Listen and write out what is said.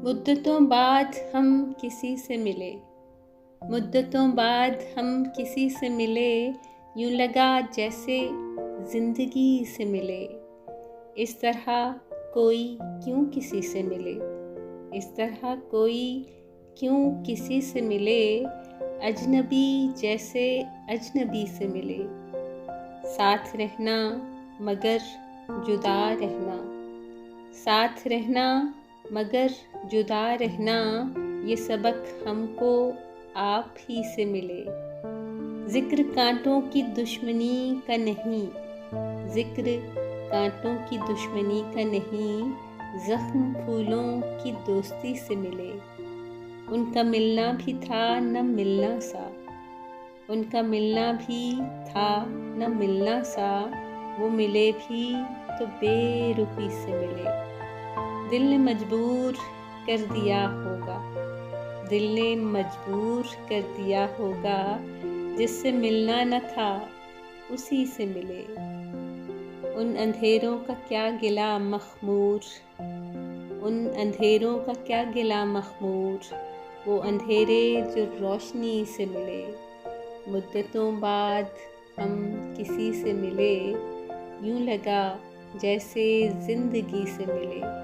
मुद्दतों बाद हम किसी से मिले, मुद्दतों बाद हम किसी से मिले, यूं लगा जैसे जिंदगी से मिले। इस तरह कोई क्यों किसी से मिले, इस तरह कोई क्यों किसी से मिले, अजनबी जैसे अजनबी से मिले। साथ रहना मगर जुदा रहना, साथ रहना मगर जुदा रहना, ये सबक हमको आप ही से मिले। जिक्र कांटों की दुश्मनी का नहीं, जिक्र कांटों की दुश्मनी का नहीं, जख्म फूलों की दोस्ती से मिले। उनका मिलना भी था न मिलना सा, उनका मिलना भी था न मिलना सा, वो मिले भी तो बेरुखी से मिले। दिल ने मजबूर कर दिया होगा, दिल ने मजबूर कर दिया होगा, जिससे मिलना न था उसी से मिले। उन अंधेरों का क्या गिला मखमूर, उन अंधेरों का क्या गिला मखमूर, वो अंधेरे जो रोशनी से मिले। मुद्दतों बाद हम किसी से मिले, यूं लगा जैसे जिंदगी से मिले।